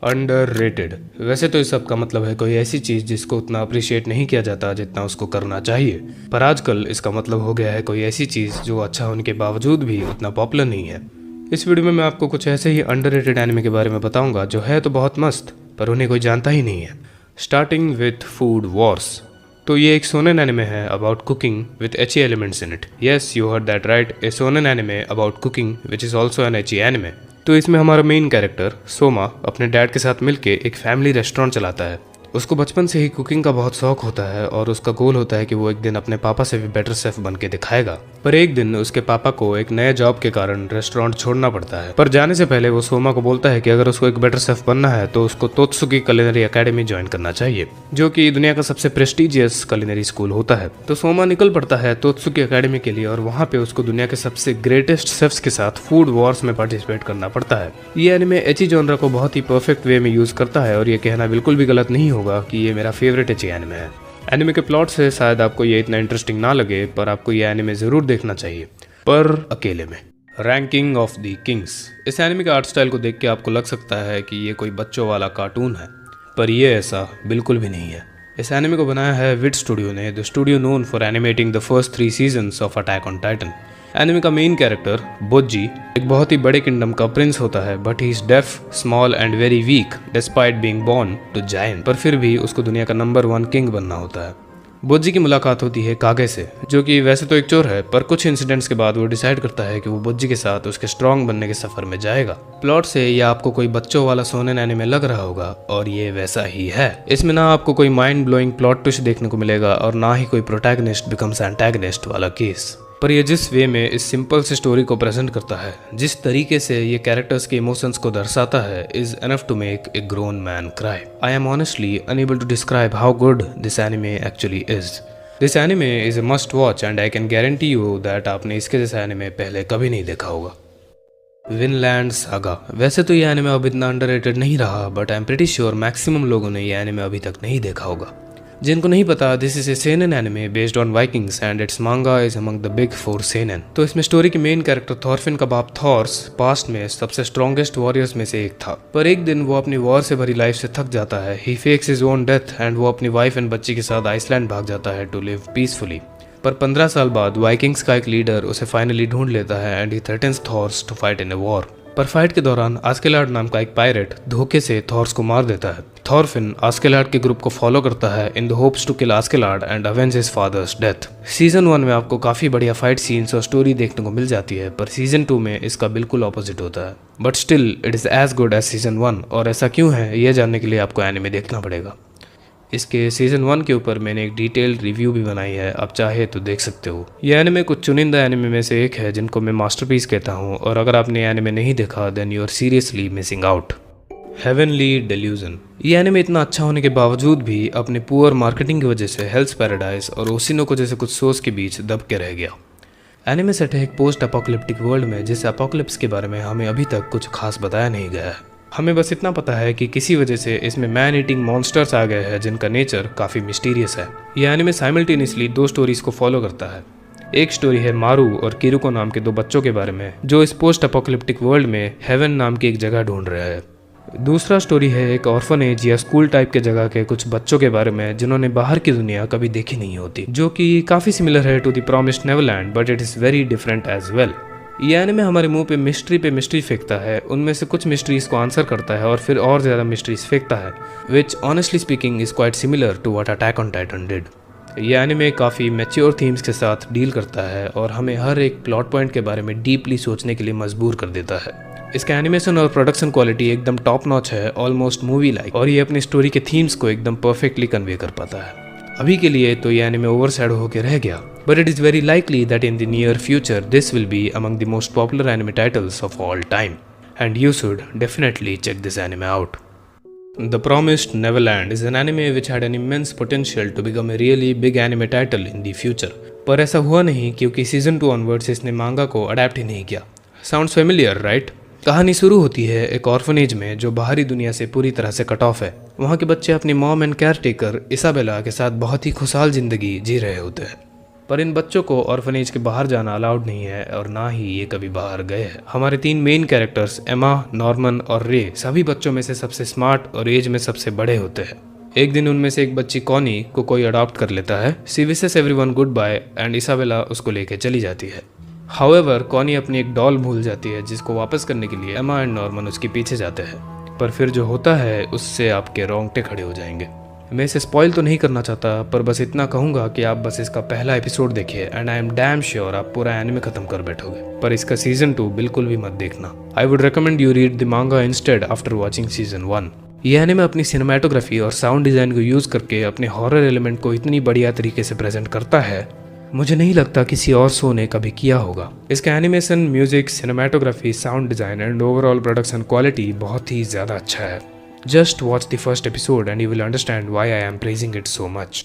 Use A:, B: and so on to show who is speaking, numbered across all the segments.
A: Underrated. वैसे तो इस सब का मतलब है कोई ऐसी चीज़ जिसको उतना अप्रिशिएट नहीं किया जाता जितना उसको करना चाहिए, पर आजकल इसका मतलब हो गया है कोई ऐसी चीज़ जो अच्छा होने के बावजूद भी उतना पॉपुलर नहीं है। इस वीडियो में मैं आपको कुछ ऐसे ही अंडररेटेड एनिमे के बारे में बताऊंगा जो है तो बहुत मस्त पर उन्हें कोई जानता ही नहीं है। Starting with food wars. तो ये एक सोनेन एनिमे है about cooking with ecchi elements in it. Yes, you heard that right, a shonen anime about cooking which is also an ecchi anime. तो इसमें हमारा मेन कैरेक्टर सोमा अपने dad के साथ मिलके एक फैमिली रेस्टोरेंट चलाता है। उसको बचपन से ही कुकिंग का बहुत शौक होता है और उसका गोल होता है कि वो एक दिन अपने पापा से भी बेटर शेफ बन के दिखाएगा। पर एक दिन उसके पापा को एक नए जॉब के कारण रेस्टोरेंट छोड़ना पड़ता है। पर जाने से पहले वो सोमा को बोलता है कि अगर उसको एक बेटर शेफ बनना है तो उसको तोत्सुकी कुलिनरी एकेडमी ज्वाइन करना चाहिए, जो कि दुनिया का सबसे प्रेस्टिजियस कुलिनरी स्कूल होता है। तो सोमा निकल पड़ता है तोत्सुकी एकेडमी के लिए और वहाँ पे उसको दुनिया के सबसे ग्रेटेस्ट शेफ्स के साथ फूड वॉर्स में पार्टिसिपेट करना पड़ता है। ये एनिमे एची जॉनरा को बहुत ही परफेक्ट वे में यूज करता है और ये कहना बिल्कुल भी गलत नहीं होगा कि ये मेरा फेवरेट एची एनिमे है। एनिमे के प्लॉट से शायद आपको ये इतना इंटरेस्टिंग ना लगे, पर आपको ये एनिमे जरूर देखना चाहिए, पर अकेले में। Ranking of the Kings. इस एनिमे के आर्ट स्टाइल को देख के आपको लग सकता है कि ये कोई बच्चों वाला कार्टून है, पर ये ऐसा बिल्कुल भी नहीं है। इस एनिमे को बनाया है विट स्टूडियो ने, the studio known for animating the first 3 seasons of Attack on Titan. Anime का मेन कैरेक्टर बोज्जी एक बहुत ही बड़े किंगडम का प्रिंस होता है, but he is deaf, small and very weak despite being born to giant. पर फिर भी उसको दुनिया का नंबर 1 किंग बनना होता है। बोज्जी की मुलाकात होती है कागे से, जो कि वैसे तो एक चोर है, पर कुछ इंसिडेंट्स के बाद वो डिसाइड करता है कि वो बोज्जी के साथ उसके स्ट्रांग बनने के सफर में जाएगा। प्लॉट से ये आपको कोई बच्चों वाला सोनेन एनिमे लग रहा होगा और ये वैसा ही है। इसमें ना आपको कोई माइंड ब्लोइंग प्लॉट ट्विस्ट देखने को मिलेगा और ना ही कोई प्रोटैगनिस्ट बिकम्स एंटैगनिस्ट वाला केस। पर ये जिस वे में इस सिंपल सी स्टोरी को प्रेजेंट करता है, जिस तरीके से ये कैरेक्टर्स के इमोशंस को दर्शाता है, is enough to make a grown man cry. I am honestly unable to describe how good this anime actually is. This anime is a must watch and I can guarantee you that आपने इसके जैसा anime पहले कभी नहीं देखा होगा। Vinland Saga. वैसे तो ये एनिमे अब इतना अंडररेटेड नहीं रहा, but I am pretty sure maximum लोगों ने ये एनिमे अभी तक नहीं देखा होगा। जिनको नहीं पता, this is a seinen anime based on Vikings and its manga is among the big 4 seinen. तो इसमें स्टोरी के मेन कैरेक्टर थॉरफिन का बाप थॉर्स पास्ट में सबसे स्ट्रॉन्गेस्ट वॉरियर्स में से एक था। पर एक दिन वो अपनी वॉर से भरी लाइफ से थक जाता है। He fakes his own death and वो अपनी वाइफ एंड बच्ची के साथ आइसलैंड भाग जाता है टू लिव पीसफुली। पर 15 साल बाद वाइकिंग्स का एक लीडर उसे फाइनली ढूंढ लेता है and he threatens Thors to fight in a war. पर फाइट के दौरान आस्केलार्ड नाम का एक पायरेट धोखे से थॉर्स को मार देता है। थॉरफिन आस्केलार्ड के ग्रुप को फॉलो करता है in the hopes to kill Askeladd and avenge his father's death. Season 1 में आपको काफी बढ़िया फाइट सीन्स और स्टोरी देखने को मिल जाती है, पर सीजन 2 में इसका बिल्कुल ऑपोजिट होता है। But still it is as good as season 1, और ऐसा क्यों है ये जानने के लिए आपको एनिमे देखना पड़ेगा। इसके सीजन 1 के ऊपर मैंने एक डिटेल्ड रिव्यू भी बनाई है, आप चाहे तो देख सकते हो। ये एनिमे कुछ चुनिंदा एनिमे में से एक है जिनको मैं मास्टरपीस कहता हूँ, और अगर आपने ये एनिमे नहीं देखा then you are seriously missing out. Heavenly delusion. ये एनिमे इतना अच्छा होने के बावजूद भी अपने पुअर मार्केटिंग की वजह से हेल्स पैराडाइज और ओसिनोको जैसे कुछ शोज के बीच दब के रह गया। एनिमे सेट है एक पोस्ट अपोकलिप्टिक वर्ल्ड में, जिस अपोकलिप्स के बारे में हमें अभी तक कुछ खास बताया नहीं गया है। हमें बस इतना पता है कि किसी वजह से इसमें मैन ईटिंग मॉन्स्टर्स आ गए हैं जिनका नेचर काफ़ी मिस्टीरियस है। यह एनिमे साइमल्टेनियसली 2 स्टोरीज को फॉलो करता है। एक स्टोरी है मारू और किरुको नाम के 2 बच्चों के बारे में, जो इस पोस्ट अपोकलिप्टिक वर्ल्ड में हेवन नाम की एक जगह ढूंढ रहे हैं। दूसरा स्टोरी है एक ऑर्फनेज या स्कूल टाइप के जगह के कुछ बच्चों के बारे में जिन्होंने बाहर की दुनिया कभी देखी नहीं होती, जो कि काफ़ी सिमिलर है to the promised Neverland, but it is very different as well. ये एनिमे हमारे मुंह पे मिस्ट्री फेंकता है, उनमें से कुछ मिस्ट्रीज को आंसर करता है और फिर और ज़्यादा मिस्ट्रीज फेंकता है, which honestly speaking is quite similar to what Attack on Titan did. ये एनिमे काफ़ी मैच्योर थीम्स के साथ डील करता है और हमें हर एक प्लॉट पॉइंट के बारे में डीपली सोचने के लिए मजबूर कर देता है। इसका एनिमेशन और प्रोडक्शन क्वालिटी एकदम टॉप नॉच है, ऑलमोस्ट मूवी लाइक, और ये अपनी स्टोरी के थीम्स को एकदम परफेक्टली कन्वे कर पाता है। अभी के लिए तो ये एनिमे ओवरशैडो होकर रह गया, but it is very likely that in the near future this will be among the most popular anime titles of all time, and you should definitely check this anime out. The Promised Neverland is an anime which had an immense potential to become a really big anime title in the future, पर ऐसा हुआ नहीं क्योंकि season 2 onwards इसने मांगा को adapt ही नहीं किया। Sounds familiar, right? कहानी शुरू होती है एक ऑर्फनेज में जो बाहरी दुनिया से पूरी तरह से कट ऑफ है। वहाँ के बच्चे अपनी mom and care taker Isabella के साथ बहुत ही खुशहाल जिंदगी जी रहे होते हैं। पर इन बच्चों को ऑर्फनेज के बाहर जाना अलाउड नहीं है और ना ही ये कभी बाहर गए हैं। हमारे 3 मेन कैरेक्टर्स एमा, नॉर्मन और रे सभी बच्चों में से सबसे स्मार्ट और एज में सबसे बड़े होते हैं। एक दिन उनमें से एक बच्ची कॉनी को कोई अडॉप्ट कर लेता है। She wishes everyone good bye and Isabella उसको लेके चली जाती है। हाउएवर कॉनी अपनी एक डॉल भूल जाती है जिसको वापस करने के लिए एमा एंड नॉर्मन उसके पीछे जाते हैं। पर फिर जो होता है उससे आपके रोंगटे खड़े हो जाएंगे। मैं इसे स्पॉइल तो नहीं करना चाहता, पर बस इतना कहूंगा कि आप बस इसका पहला एपिसोड देखिए and I am damn sure आप पूरा एनिमे खत्म कर बैठोगे। पर इसका सीजन 2 बिल्कुल भी मत देखना। I would recommend you read the मांगा इंस्टेड आफ्टर वॉचिंग सीजन 1। ये एनिमे अपनी सिनेमेटोग्राफी और साउंड डिजाइन को यूज करके अपने हॉरर एलिमेंट को इतनी बढ़िया तरीके से प्रेजेंट करता है, मुझे नहीं लगता किसी और शो ने कभी किया होगा। इसका animation, music, cinematography, sound design and overall production quality बहुत ही ज्यादा अच्छा है। Just watch the first episode and you will understand why I am praising it so much.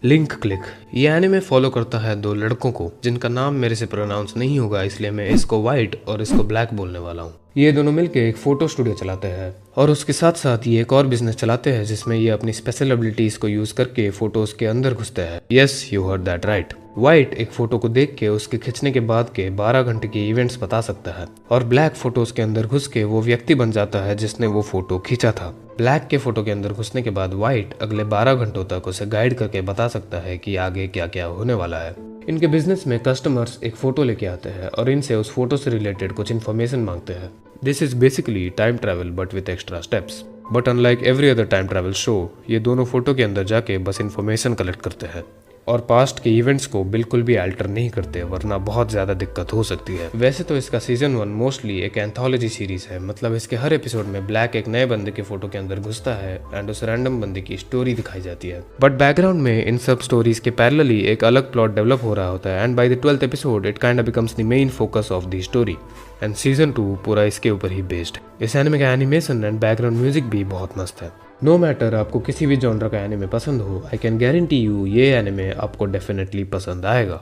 A: Link click. ये एनिमे फॉलो करता है 2 लड़कों को जिनका नाम मेरे से प्रोनाउंस नहीं होगा, इसलिए मैं इसको व्हाइट और इसको ब्लैक बोलने वाला हूँ। ये दोनों मिलके एक फोटो स्टूडियो चलाते हैं और उसके साथ साथ ये एक और बिजनेस चलाते हैं जिसमें ये अपनी स्पेशल एबिलिटीज को यूज करके फोटोज के अंदर घुसते हैं। Yes, you heard that right. White एक फोटो को देख के उसके खींचने के बाद के 12 घंटे के इवेंट्स बता सकता है और ब्लैक फोटोज के अंदर घुस के वो व्यक्ति बन जाता है जिसने वो फोटो खींचा था। ब्लैक के फोटो के अंदर घुसने के बाद व्हाइट अगले 12 घंटों तक उसे गाइड करके बता सकता है कि आगे क्या क्या होने वाला है। इनके बिजनेस में कस्टमर्स एक फोटो लेके आते हैं और इनसे उस फोटो से रिलेटेड कुछ इन्फॉर्मेशन मांगते हैं। This is basically time travel but with extra steps. But unlike every other time travel show, ये दोनों फोटो के अंदर जाके बस इन्फॉर्मेशन कलेक्ट करते हैं और पास्ट के इवेंट्स को बिल्कुल भी अल्टर नहीं करते, वरना बहुत ज़्यादा दिक्कत हो सकती है। वैसे तो इसका सीजन 1 मोस्टली एक एंथोलॉजी सीरीज है, मतलब इसके हर एपिसोड में ब्लैक एक नए बंदे के फोटो के अंदर घुसता है एंड उस रैंडम बंदे की स्टोरी दिखाई जाती है। बट बैकग्राउंड में इन सब स्टोरीज के पैरेलली एक अलग प्लॉट डेवलप हो रहा होता है and by the 12th episode it kind of becomes the main focus of the story and season 2 पूरा इसके ऊपर ही बेस्ड है। इस एनिमे का एनिमेशन एंड बैकग्राउंड म्यूजिक भी बहुत मस्त है। नो मैटर आपको किसी भी जॉनर का एनिमे पसंद हो, आई कैन गारंटी यू ये एनिमे आपको डेफिनेटली पसंद आएगा।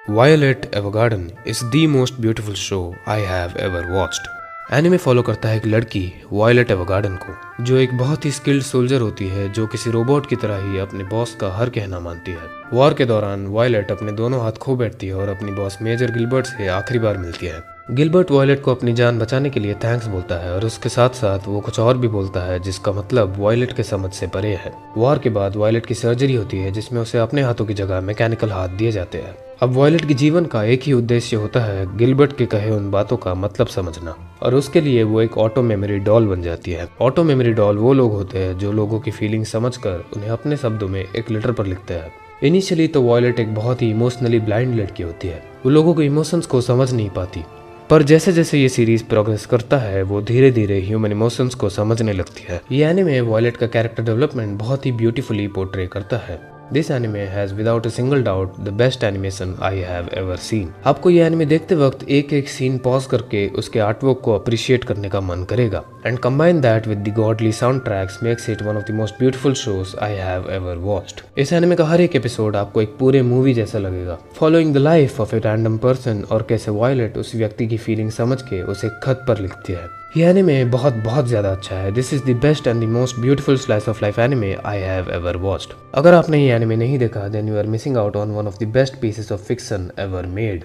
A: Violet Evergarden is the most beautiful show I have ever watched. Anime follow करता है एक लड़की वायलेट एवरगार्डन को, जो एक बहुत ही स्किल्ड सोल्जर होती है जो किसी रोबोट की तरह ही अपने बॉस का हर कहना मानती है। वॉर के दौरान वायलेट अपने दोनों हाथ खो बैठती है और अपनी बॉस मेजर गिलबर्ट से आखिरी बार मिलती है। गिलबर्ट वायलेट को अपनी जान बचाने के लिए थैंक्स बोलता है और उसके साथ साथ वो कुछ और भी बोलता है जिसका मतलब वायलेट के समझ से परे है। वॉर के बाद वायलेट की सर्जरी होती है जिसमें उसे अपने हाथों की जगह मैकेनिकल हाथ दिए जाते हैं। अब वायलेट के जीवन का एक ही उद्देश्य होता है गिलबर्ट के कहे उन बातों का मतलब समझना, और उसके लिए वो एक ऑटो मेमोरी डॉल बन जाती है। ऑटो मेमोरी डॉल वो लोग होते हैं जो लोगों की फीलिंग समझकर उन्हें अपने शब्दों में एक लेटर पर लिखते हैं। इनिशियली तो वायलेट एक बहुत ही इमोशनली ब्लाइंड लड़की होती है, वो लोगों को इमोशंस को समझ नहीं पाती, पर जैसे जैसे ये सीरीज प्रोग्रेस करता है वो धीरे धीरे ह्यूमन इमोशंस को समझने लगती है। ये एनिमे वायलेट का कैरेक्टर डेवलपमेंट बहुत ही ब्यूटीफुली पोर्ट्रे करता है। This anime has without a single doubt the best animation I have ever seen. आपको ये एनिमे देखते वक्त एक एक सीन पॉज करके उसके आर्टवर्क को अप्रिशिएट करने का मन करेगा and combine that with the godly sound tracks makes it one of the most beautiful shows I have ever watched. इस एनिमे का हर एक एपिसोड आपको एक पूरे मूवी जैसा लगेगा, following the life of a random person और कैसे वायलेट उस व्यक्ति की फीलिंग समझ के उसे खत पर लिखती है। ये एनिमे बहुत बहुत ज्यादा अच्छा है। This is the best and the most beautiful slice of life anime I have ever watched. अगर आपने ये एनिमे नहीं देखा then you are missing out on one of the best pieces of fiction ever made.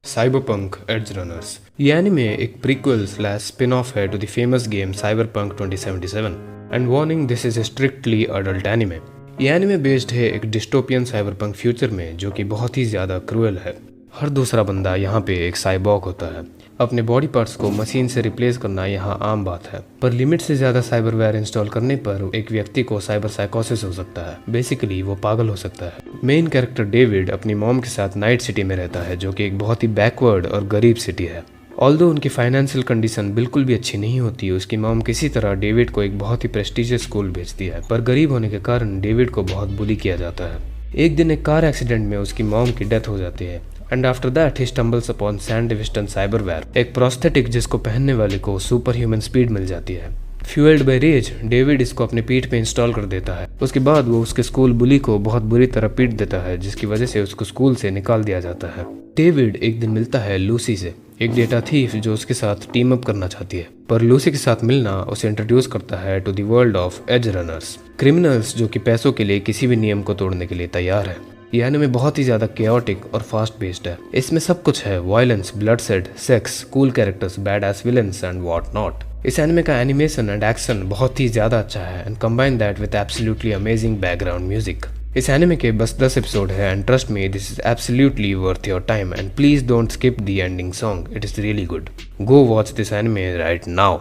A: Cyberpunk edgerunners. ये anime एक prequel slash spin off है to the famous game Cyberpunk 2077 and warning, this is a strictly adult anime. ये anime based है एक dystopian cyberpunk future में जो कि बहुत ही ज्यादा क्रूएल है। हर दूसरा बंदा यहाँ पे एक साइबॉर्ग होता है। अपने बॉडी पार्ट्स को मशीन से रिप्लेस करना यहाँ आम बात है, पर लिमिट से ज्यादा साइबरवेयर इंस्टॉल करने पर एक व्यक्ति को साइबर साइकोसिस हो सकता है। बेसिकली वो पागल हो सकता है। मेन कैरेक्टर डेविड अपनी मॉम के साथ नाइट सिटी में रहता है जो कि एक बहुत ही बैकवर्ड और गरीब सिटी है। ऑल्दो उनकी फाइनेंशियल कंडीशन बिल्कुल भी अच्छी नहीं होती, उसकी मॉम किसी तरह डेविड को एक बहुत ही प्रेस्टिजियस स्कूल भेजती है, पर गरीब होने के कारण डेविड को बहुत बुली किया जाता है। एक दिन एक कार एक्सीडेंट में उसकी मॉम की डेथ हो जाती है and after that he stumbles upon Sandevistan cyberware, एक प्रोस्थेटिक जिसको पहनने वाले को सुपर ह्यूमन स्पीड मिल जाती है। फ्यूएल्ड बाय रेज डेविड इसको अपने पीठ पे इंस्टॉल कर देता है। उसके बाद वो उसके स्कूल बुली को बहुत बुरी तरह पीट देता है जिसकी वजह से उसको स्कूल से निकाल दिया जाता है। डेविड एक दिन मिलता है लूसी से, एक डेटा थीफ जो उसके साथ टीम अप करना चाहती है, पर लूसी के साथ मिलना उसे इंट्रोड्यूस करता है to the world of edgerunners, criminals जो कि पैसों के लिए किसी भी नियम को तोड़ने के लिए तैयार है। ये एनिमे बहुत ही ज़्यादा केओटिक और फास्ट बेस्ड है। इसमें सब कुछ है, violence, bloodshed, sex, cool characters, badass villains and what not. इस एनिमे का एनिमेशन एंड एक्शन बहुत ही ज़्यादा अच्छा है and combine that with absolutely amazing background music. इस एनिमे के बस 10 एपिसोड है and trust me this is absolutely worth your time and please don't skip the ending song, it is really good. Go watch this anime right now.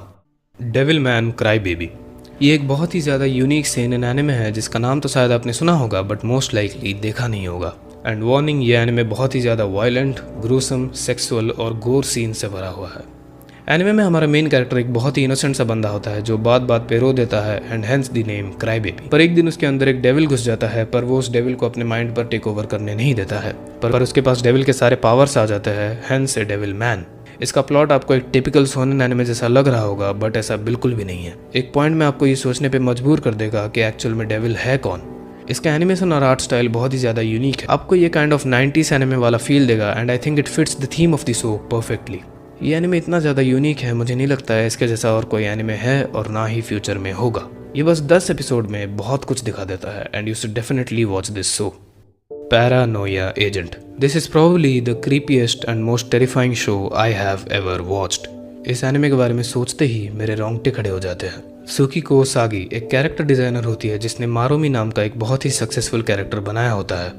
A: Devil May cry baby. ये एक बहुत ही ज़्यादा unique Sanon anime है जिसका नाम तो शायद आपने सुना होगा बट मोस्ट लाइकली देखा नहीं होगा। एंड वार्निंग, ये एनिमे बहुत ही ज़्यादा वायलेंट, ग्रूसम, सेक्सुअल और गोर सीन से भरा हुआ है। एनिमे में हमारा मेन कैरेक्टर एक बहुत ही इनोसेंट सा बंदा होता है जो बात बात पे रो देता है and hence the name cry baby. पर एक दिन उसके अंदर एक डेविल घुस जाता है, पर वो उस डेविल को अपने माइंड पर टेक ओवर करने नहीं देता है, पर उसके पास डेविल के सारे पावर्स आ जाते हैं, हेंस ए डेविल मैन। इसका प्लॉट आपको एक टिपिकल शोनेन एनिमे जैसा लग रहा होगा बट ऐसा बिल्कुल भी नहीं है। एक पॉइंट में आपको ये सोचने पे मजबूर कर देगा कि एक्चुअल में डेविल है कौन। इसका एनिमेशन और आर्ट स्टाइल बहुत ही ज़्यादा यूनिक है, आपको ये काइंड ऑफ 90s एनिमे वाला फील देगा and I think it fits the theme of the show perfectly. ये एनिमे इतना ज़्यादा यूनिक है, मुझे नहीं लगता है इसके जैसा और कोई एनिमे है और ना ही फ्यूचर में होगा। ये बस 10 एपिसोड में बहुत कुछ दिखा देता है and you should definitely watch this show. Paranoia agent. This is probably the creepiest and most terrifying show I have ever watched. इस एनिमे के बारे में सोचते ही मेरे रोंगटे खड़े हो जाते हैं। सुकीको सागी एक कैरेक्टर डिजाइनर होती है जिसने मारोमी नाम का एक बहुत ही सक्सेसफुल कैरेक्टर बनाया होता है।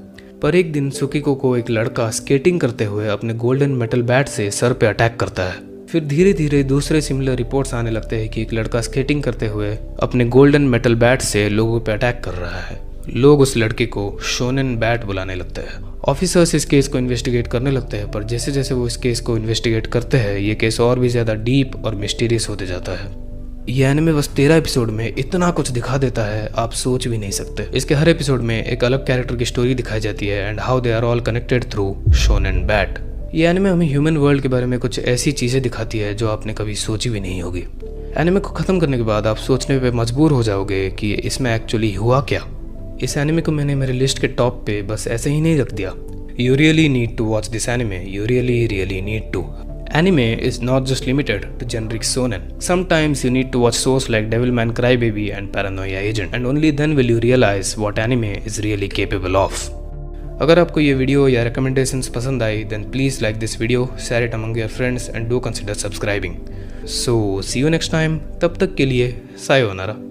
A: पर एक दिन सुकीको को एक लड़का स्केटिंग करते हुए अपने गोल्डन मेटल बैट से सर पे अटैक करता है। फिर धीरे धीरे दूसरे सिमिलर रिपोर्ट्स आने लगते हैं कि एक लड़का स्केटिंग करते हुए अपने गोल्डन मेटल बैट से लोगों पे अटैक कर रहा है। लोग उस लड़के को शोनेन बैट बुलाने लगते हैं। ऑफिसर्स इस केस को इन्वेस्टिगेट करने लगते हैं, पर जैसे जैसे वो इस केस को इन्वेस्टिगेट करते हैं ये केस और भी ज़्यादा डीप और मिस्टीरियस होते जाता है। ये एनिमे बस 13 एपिसोड में इतना कुछ दिखा देता है आप सोच भी नहीं सकते। इसके हर एपिसोड में एक अलग कैरेक्टर की स्टोरी दिखाई जाती है and how they are all connected through shonen bat. ये एनिमे हमें ह्यूमन वर्ल्ड के बारे में कुछ ऐसी चीज़ें दिखाती है जो आपने कभी सोची भी नहीं होगी। एनिमे को ख़त्म करने के बाद आप सोचने पे मजबूर हो जाओगे कि इसमें एक्चुअली हुआ क्या। इस एनिमे को मैंने मेरे लिस्ट के टॉप पे बस ऐसे ही नहीं रख दिया। You really need to watch this anime. You really need to. Anime is not just limited to generic shonen. Sometimes you need to watch shows like Devilman Crybaby and Paranoia Agent, and only then will you realize what anime is really capable of. अगर आपको ये video या recommendations पसंद आई, then please like this video, share it among your friends, and do consider subscribing. So see you next time. तब तक के लिए sayonara.